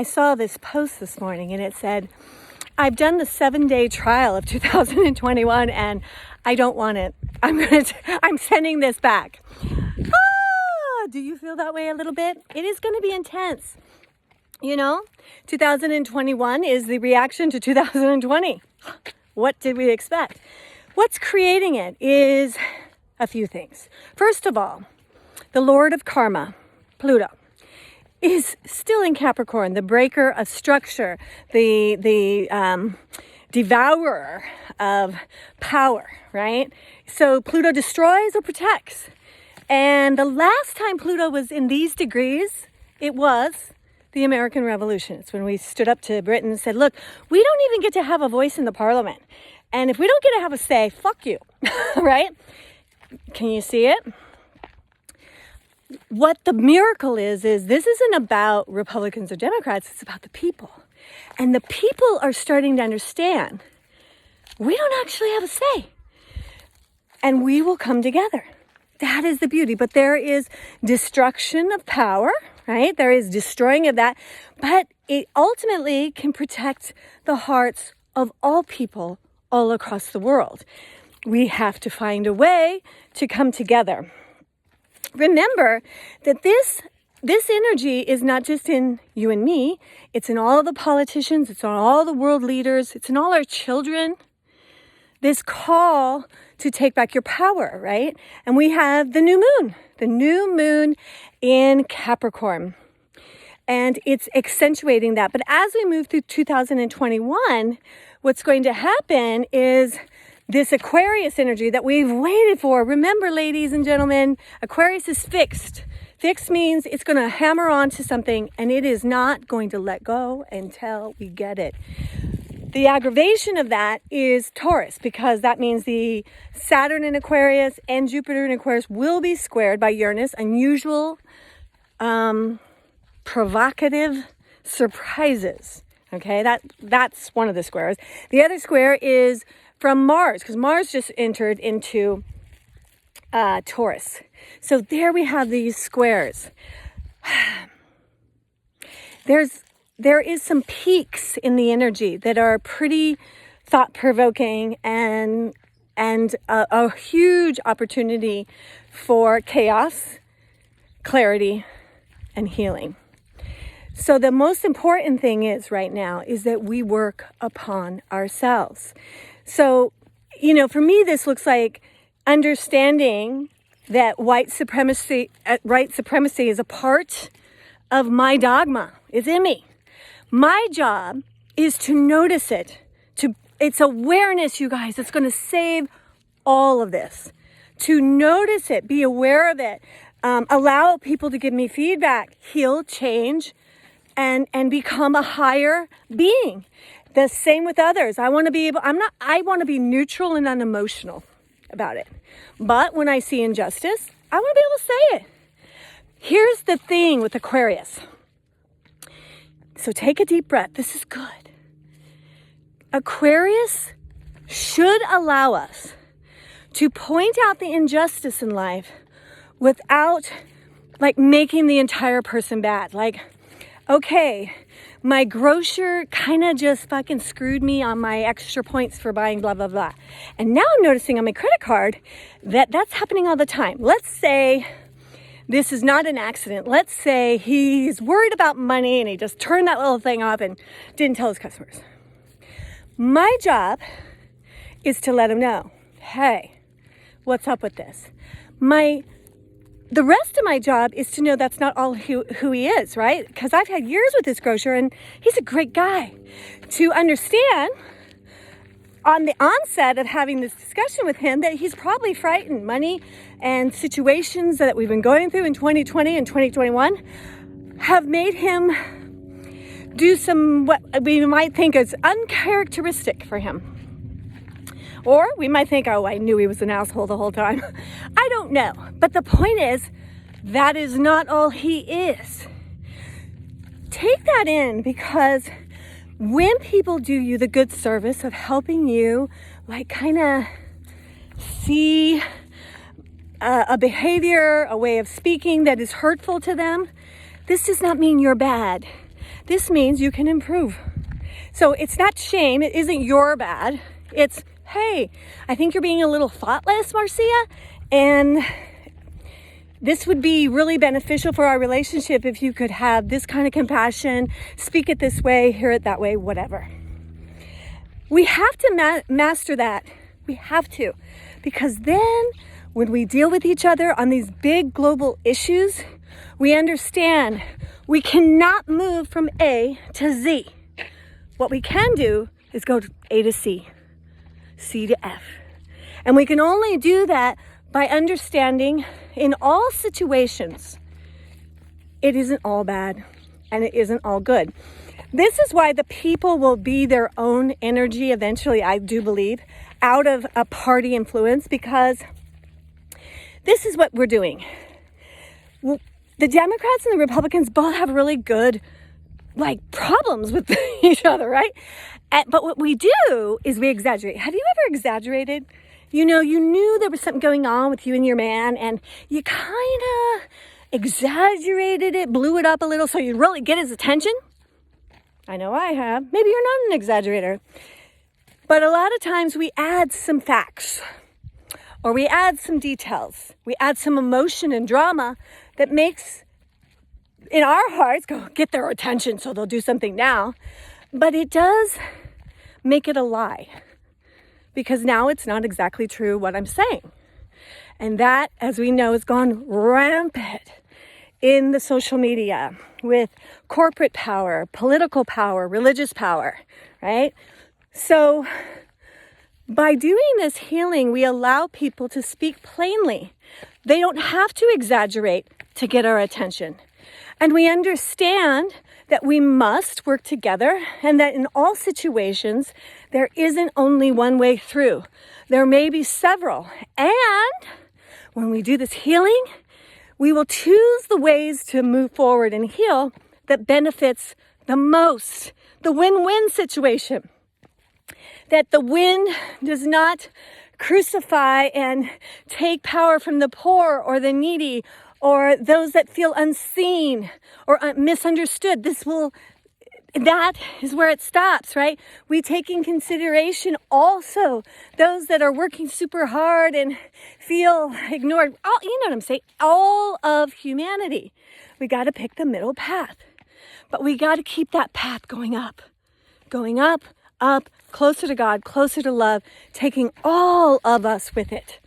I saw this post this morning and it said, I've done the 7-day trial of 2021 and I don't want it. I'm sending this back. Do you feel that way a little bit? It is going to be intense. 2021 is the reaction to 2020. What did we expect? What's creating it is a few things. First of all, the Lord of Karma, Pluto, is still in Capricorn, the breaker of structure, the devourer of power, right? So Pluto destroys or protects. And the last time Pluto was in these degrees, it was the American Revolution. It's when we stood up to Britain and said, look, we don't even get to have a voice in the parliament. And if we don't get to have a say, fuck you, right? Can you see it? What the miracle is this isn't about Republicans or Democrats, it's about the people. And the people are starting to understand we don't actually have a say. And we will come together. That is the beauty. But there is destruction of power, right? There is destroying of that. But it ultimately can protect the hearts of all people all across the world. We have to find a way to come together. Remember that this energy is not just in you and me, it's in all the politicians, it's in all the world leaders, it's in all our children. This call to take back your power, right? And we have the new moon in Capricorn. And it's accentuating that. But as we move through 2021, what's going to happen is this Aquarius energy that we've waited for. Remember, ladies and gentlemen, Aquarius is fixed. Fixed means it's going to hammer onto something and it is not going to let go until we get it. The aggravation of that is Taurus, because that means the Saturn in Aquarius and Jupiter in Aquarius will be squared by Uranus. Unusual, provocative surprises. Okay, that's one of the squares. The other square is from Mars, because Mars just entered into Taurus. So there we have these squares. There is some peaks in the energy that are pretty thought-provoking and a huge opportunity for chaos, clarity, and healing. So the most important thing is right now is that we work upon ourselves. So, for me, this looks like understanding that white supremacy is a part of my dogma. It's in me. My job is to notice it. It's awareness, you guys. It's going to save all of this. To notice it, be aware of it, allow people to give me feedback, heal, change, and become a higher being. The same with others. I want to be neutral and unemotional about it. But when I see injustice, I want to be able to say it. Here's the thing with Aquarius. So take a deep breath. This is good. Aquarius should allow us to point out the injustice in life without making the entire person bad. Okay, my grocer kind of just fucking screwed me on my extra points for buying blah, blah, blah. And now I'm noticing on my credit card that's happening all the time. Let's say this is not an accident. Let's say he's worried about money and he just turned that little thing off and didn't tell his customers. My job is to let him know, hey, what's up with this? The rest of my job is to know that's not all who he is, right? Because I've had years with this grocer and he's a great guy. To understand on the onset of having this discussion with him that he's probably frightened. Money and situations that we've been going through in 2020 and 2021 have made him do some what we might think is uncharacteristic for him. Or we might think, oh, I knew he was an asshole the whole time. I don't know. But the point is, that is not all he is. Take that in, because when people do you the good service of helping you, kind of see a behavior, a way of speaking that is hurtful to them, this does not mean you're bad. this means you can improve. So it's not shame. It isn't your bad. It's, hey, I think you're being a little thoughtless, Marcia, and this would be really beneficial for our relationship if you could have this kind of compassion, speak it this way, hear it that way, whatever. We have to master that. We have to. Because then when we deal with each other on these big global issues, we understand we cannot move from A to Z. What we can do is go to A to C, C to F. And we can only do that by understanding in all situations, it isn't all bad and it isn't all good. This is why the people will be their own energy eventually, I do believe, out of a party influence, because this is what we're doing. The Democrats and the Republicans both have really good problems with each other, right? But what we do is we exaggerate. Have you ever exaggerated? You knew there was something going on with you and your man, and you kind of exaggerated it, blew it up a little so you'd really get his attention. I know I have. Maybe you're not an exaggerator. But a lot of times we add some facts, or we add some details. We add some emotion and drama that makes, in our hearts, go get their attention so they'll do something now. But it does make it a lie, because now it's not exactly true what I'm saying. And that, as we know, has gone rampant in the social media with corporate power, political power, religious power, right? So by doing this healing, we allow people to speak plainly. They don't have to exaggerate to get our attention. And we understand that we must work together, and that in all situations, there isn't only one way through. There may be several. And when we do this healing, we will choose the ways to move forward and heal that benefits the most. The win-win situation. That the win does not crucify and take power from the poor or the needy or those that feel unseen or misunderstood. That is where it stops, right? We take in consideration also those that are working super hard and feel ignored. You know what I'm saying? All of humanity. We got to pick the middle path. But we got to keep that path going up, up, closer to God, closer to love, taking all of us with it.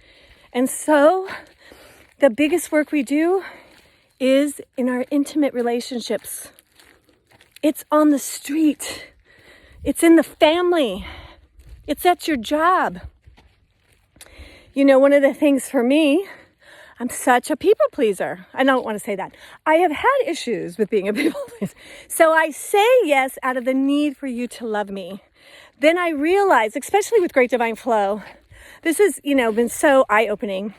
And so the biggest work we do is in our intimate relationships. It's on the street. It's in the family. It's at your job. One of the things for me, I'm such a people pleaser. I don't want to say that. I have had issues with being a people pleaser. So I say yes out of the need for you to love me. Then I realize, especially with Great Divine Flow, this has, been so eye-opening,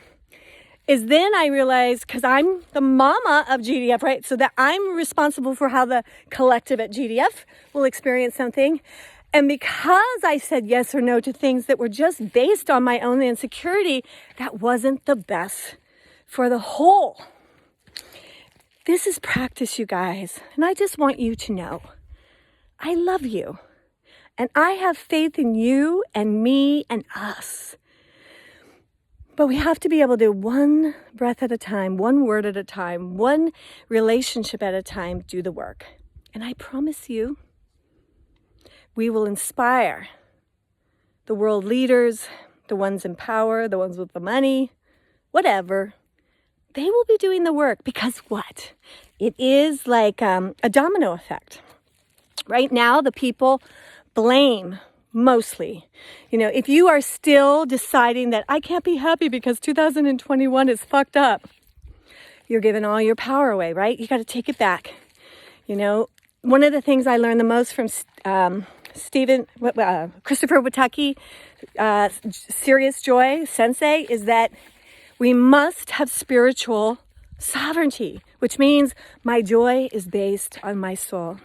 is then I realized, because I'm the mama of GDF, right? So that I'm responsible for how the collective at GDF will experience something. And because I said yes or no to things that were just based on my own insecurity, that wasn't the best for the whole. This is practice, you guys. And I just want you to know, I love you. And I have faith in you and me and us. But we have to be able to, one breath at a time, one word at a time, one relationship at a time, do the work. And I promise you, we will inspire the world leaders, the ones in power, the ones with the money, whatever. They will be doing the work, because what? It is like a domino effect. Right now, the people blame mostly. If you are still deciding that I can't be happy because 2021 is fucked up, you're giving all your power away, right? You got to take it back. One of the things I learned the most from Christopher Wataki, Serious Joy Sensei, is that we must have spiritual sovereignty, which means my joy is based on my soul,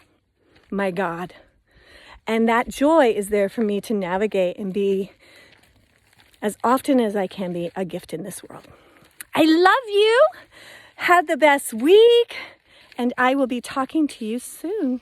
my God. And that joy is there for me to navigate and be, as often as I can be, a gift in this world. I love you. Have the best week. And I will be talking to you soon.